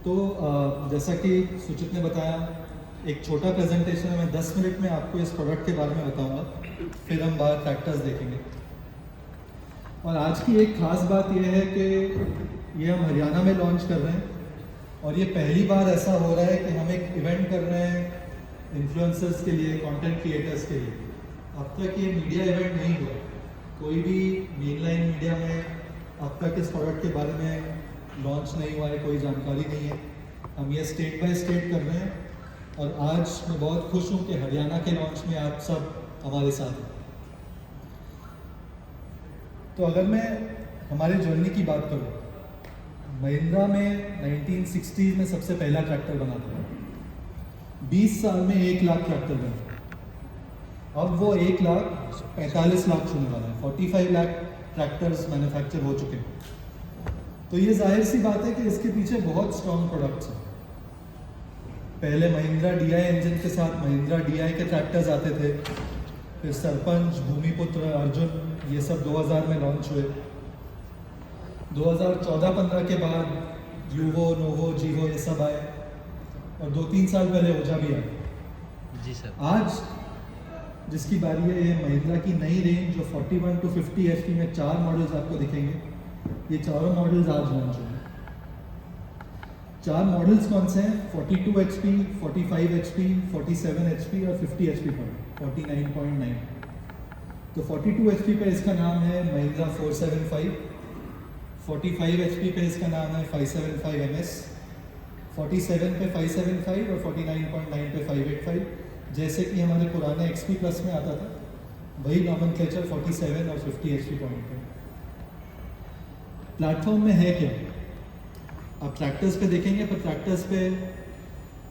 तो जैसा कि सुचित ने बताया, एक छोटा प्रेजेंटेशन है, मैं 10 मिनट में आपको इस प्रोडक्ट के बारे में बताऊंगा, फिर हम बाहर ट्रैक्टर्स देखेंगे। और आज की एक ख़ास बात यह है कि ये हम हरियाणा में लॉन्च कर रहे हैं और ये पहली बार ऐसा हो रहा है कि हम एक इवेंट कर रहे हैं इन्फ्लुएंसर्स के लिए, कंटेंट क्रिएटर्स के लिए। अब तक ये मीडिया इवेंट नहीं हुआ, कोई भी मेनलाइन मीडिया में अब तक इस प्रोडक्ट के बारे में लॉन्च नहीं हुआ है, कोई जानकारी नहीं है। हम ये स्टेट बाय स्टेट कर रहे हैं और आज मैं बहुत खुश हूँ कि हरियाणा के लॉन्च में आप सब हमारे साथ हैं। तो अगर मैं हमारे जर्नी की बात करूँ, महिंद्रा में 1960s में सबसे पहला ट्रैक्टर बना था। 20 साल में 1 लाख ट्रैक्टर बने। अब वो 1,45,00,000 छूने वाला है। 45 लाख ट्रैक्टर्स मैन्युफैक्चर हो चुके हैं। तो ये जाहिर सी बात है कि इसके पीछे बहुत स्ट्रॉन्ग प्रोडक्ट्स हैं। पहले महिंद्रा DI इंजन के साथ महिंद्रा DI के ट्रैक्टर्स आते थे, फिर सरपंच, भूमिपुत्र, अर्जुन, ये सब 2000 में लॉन्च हुए। 2014-15 के बाद यूवो, नोवो, जीवो ये सब आए और 2-3 साल पहले ओजा भी आए। जी सर। आज जिसकी बारी है, ये महिंद्रा की नई रेंज जो 41 to 50 HP में 4 मॉडल्स आपको दिखेंगे। ये चारों मॉडल्स आज लॉन्च हुए। 4 मॉडल्स कौन से हैं? 42 HP, 45 HP, 47 HP और 50 HP पर 49.9। तो 42 HP पे इसका नाम है महिंद्रा 475, 45 HP पे इसका नाम है 575 MS, 47 पे 575 और 49.9 पे 585। जैसे कि हमारे पुराने XP प्लस में आता था, वही नॉमेनक्लेचर 47 और 50 HP पॉइंट पे। प्लेटफॉर्म में है क्या? आप ट्रैक्टर्स पे देखेंगे, पर ट्रैक्टर्स पे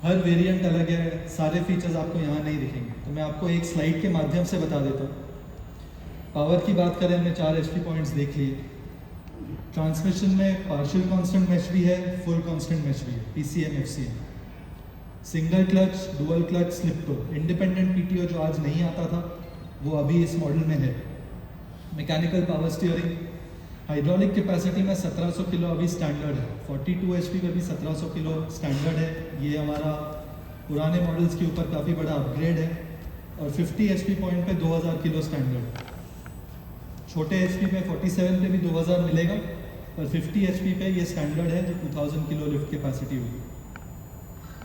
हर वेरिएंट अलग है, सारे फीचर्स आपको यहाँ नहीं दिखेंगे। तो मैं आपको एक स्लाइड के माध्यम से बता देता हूँ। पावर की बात करें, हमने 4 HP पॉइंट्स देख लिए। ट्रांसमिशन में पार्शियल कांस्टेंट मेश भी है, फुल कांस्टेंट मेश भी है, PCM FCM। Single clutch, dual clutch, slip to, independent PTO जो आज नहीं आता था, वो अभी इस मॉडल में है। Mechanical power steering, hydraulic capacity में 1700 किलो अभी स्टैंडर्ड है। 42 HP पे भी 1700 किलो स्टैंडर्ड है। ये हमारा पुराने मॉडल्स के ऊपर काफ़ी बड़ा अपग्रेड है। और 50 HP पॉइंट पे 2000 किलो स्टैंडर्ड। छोटे HP पे 47 पे भी 2000 मिलेगा, पर 50 HP पे ये स्टैंडर्ड है जो 2000 किलो लिफ्ट कैपेसिटी होगी।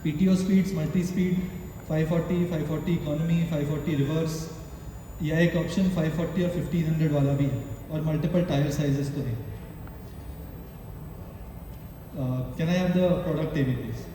PTO speeds, multi speed 540, 540 economy, 540 reverse, या एक ऑप्शन 540 और 1500 वाला भी है। और मल्टीपल टायर साइजेस तो है। Can I have the product table please?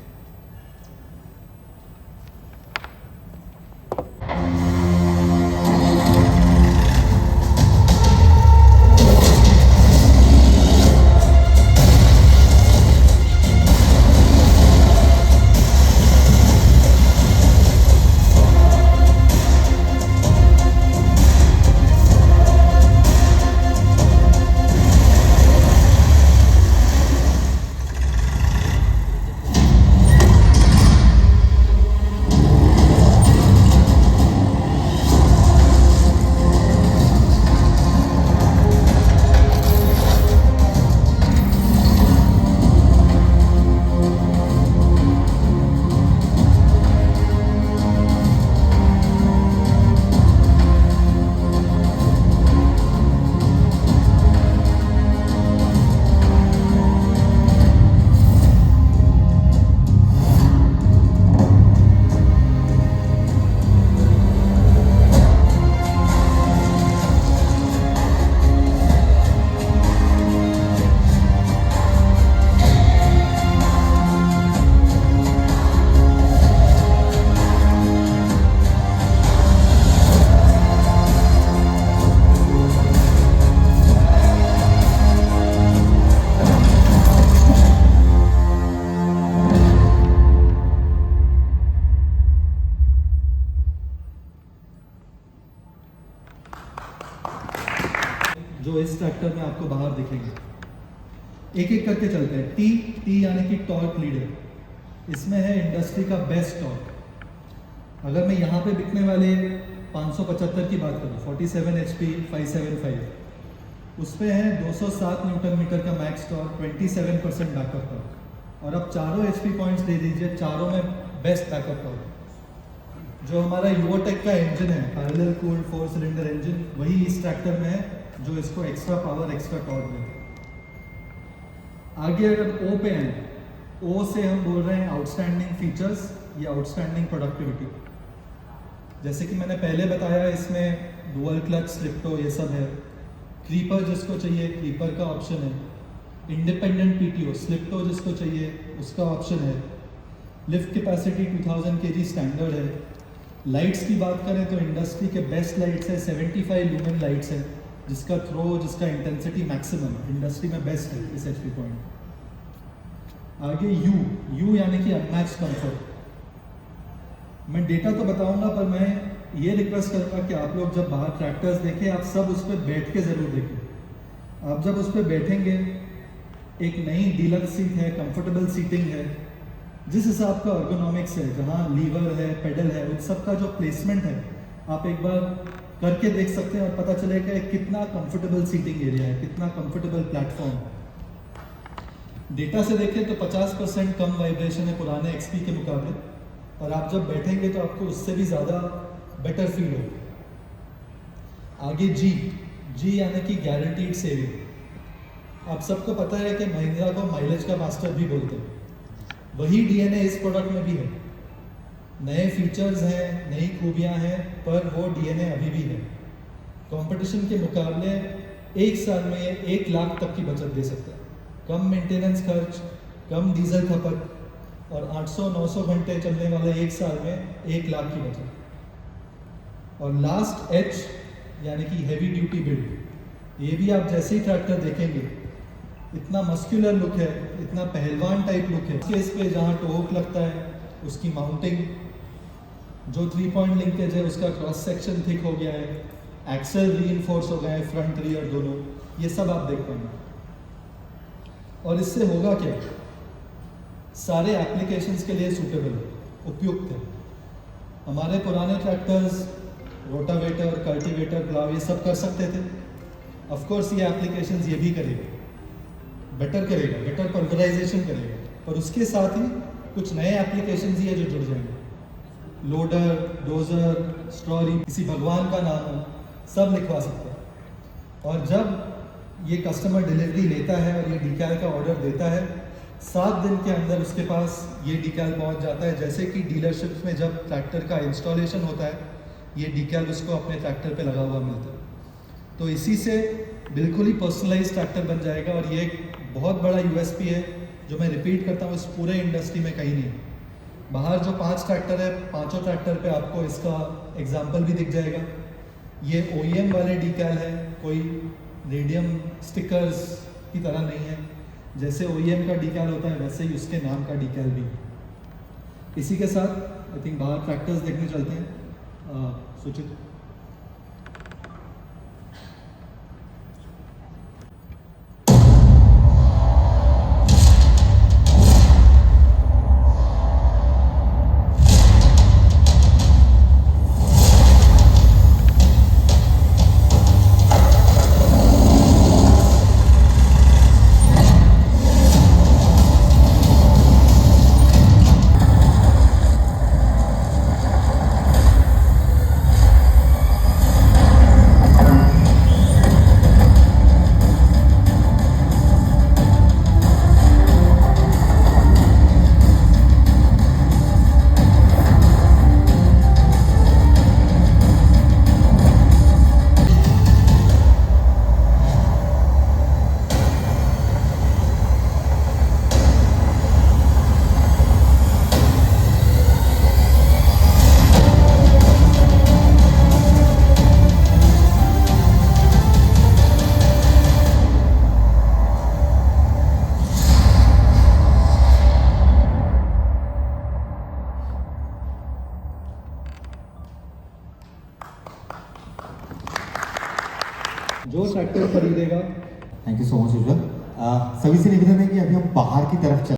जो इस ट्रैक्टर में आपको बाहर दिखेंगे, एक एक करके चलते हैं। टी यानी कि टॉर्क लीडर। इसमें है इंडस्ट्री का बेस्ट टॉर्क। अगर मैं यहाँ पे बिकने वाले 575 की बात करूँ, 47 HP 575, उस पे है 207 न्यूटन मीटर का मैक्स टॉर्क, 27% बैकअप टॉर्क। और अब चारों HP पॉइंट्स दे दीजिए, चारों में बेस्ट बैकअप टॉर्क। जो हमारा यूओटेक का इंजन है, पैरेलल कूल्ड 4 सिलेंडर इंजन, वही इस ट्रैक्टर में है जो इसको एक्स्ट्रा पावर, एक्स्ट्रा टॉर्क दे। आगे अगर ओ पे हैं, ओ से हम बोल रहे हैं आउटस्टैंडिंग फीचर्स या आउटस्टैंडिंग प्रोडक्टिविटी। जैसे कि मैंने पहले बताया, इसमें डुअल क्लच, स्लिप टो, ये सब है। क्रीपर जिसको चाहिए, क्रीपर का ऑप्शन है। इंडिपेंडेंट PTO, स्लिप टो जिसको चाहिए उसका ऑप्शन है। लिफ्ट कैपेसिटी 2000 kg स्टैंडर्ड है। लाइट्स की बात करें तो इंडस्ट्री के बेस्ट लाइट्स है, 75 लूमेन लाइट्स है, जिसका थ्रो, जिसका इंटेंसिटी मैक्सिमम इंडस्ट्री में बेस्ट है इस HP पॉइंट। आगे यू यानी कि अनमैच्ड कंफर्ट। मैं डेटा तो बताऊंगा, पर मैं ये रिक्वेस्ट करूंगा कि आप लोग जब बाहर ट्रैक्टर्स देखें, आप सब उस पर बैठ के ज़रूर देखें। आप जब उस पर बैठेंगे, एक नई डीलक्स सीट है, कंफर्टेबल सीटिंग है, जिस हिसाब का अर्गोनॉमिक्स है, जहाँ लीवर है, पेडल है, उन सब का जो प्लेसमेंट है, आप एक बार करके देख सकते हैं और पता चलेगा कितना कंफर्टेबल सीटिंग एरिया है, कितना कंफर्टेबल प्लेटफॉर्म। डेटा से देखें तो 50% कम वाइब्रेशन है पुराने XP के मुकाबले, और आप जब बैठेंगे तो आपको उससे भी ज़्यादा बेटर फील होगा। आगे जी यानी कि गारंटीड सेविंग। आप सबको पता है कि महिंद्रा को माइलेज का मास्टर भी बोलते हैं, वही DNA इस प्रोडक्ट में भी है। नए फीचर्स हैं, नई खूबियां हैं, पर वो DNA अभी भी है। कंपटीशन के मुकाबले एक साल में ये 1 लाख तक की बचत दे सकता है। कम मेंटेनेंस खर्च, कम डीजल खपत, और 800-900 घंटे चलने वाले एक साल में 1 लाख की बचत। और लास्ट H यानी कि हैवी ड्यूटी बिल्ड। ये भी आप जैसे ही ट्रैक्टर देखेंगे, इतना मस्कुलर लुक है, इतना पहलवान टाइप लुक है। केस पे जहाँ टोक लगता है, उसकी माउंटिंग, जो 3 पॉइंट लिंकेज है उसका क्रॉस सेक्शन थिक हो गया है, एक्सल रीइंफोर्स हो गया है, फ्रंट रियर दोनों, ये सब आप देख पाएंगे। और इससे होगा क्या, सारे एप्लीकेशंस के लिए सूटेबल, उपयुक्त है। हमारे पुराने ट्रैक्टर्स रोटावेटर, कल्टीवेटर, प्लाव ये सब कर सकते थे। ऑफ कोर्स ये एप्लीकेशंस ये भी करेगा, बेटर करेगा, बेटर पल्वराइजेशन करेगा, पर उसके साथ ही कुछ नए एप्लीकेशंस ही है जो जुड़ जाएंगे। लोडर, डोजर, स्ट्रॉरी, किसी भगवान का नाम हो, सब लिखवा सकते हैं। और जब ये कस्टमर डिलीवरी लेता है और ये डीकैल का ऑर्डर देता है, 7 दिन के अंदर उसके पास ये डीकैल पहुंच जाता है। जैसे कि डीलरशिप्स में जब ट्रैक्टर का इंस्टॉलेशन होता है, ये डीकैल उसको अपने ट्रैक्टर पे लगा हुआ मिलता है। तो इसी से बिल्कुल ही पर्सनलाइज ट्रैक्टर बन जाएगा। और ये एक बहुत बड़ा USP है जो मैं रिपीट करता हूँ, इस पूरे इंडस्ट्री में कहीं नहीं। बाहर जो 5 ट्रैक्टर है, पाँचों ट्रैक्टर पे आपको इसका एग्जाम्पल भी दिख जाएगा। ये OEM वाले डीकैल है, कोई रेडियम स्टिकर्स की तरह नहीं है। जैसे OEM का डीकैल होता है, वैसे ही उसके नाम का डीकैल भी है। इसी के साथ आई थिंक बाहर ट्रैक्टर्स देखने चलते हैं। सुचित, जो ट्रैक्टर खरीदेगा। थैंक यू सो मच उज्जवल। सभी से निवेदन है कि अभी हम बाहर की तरफ चल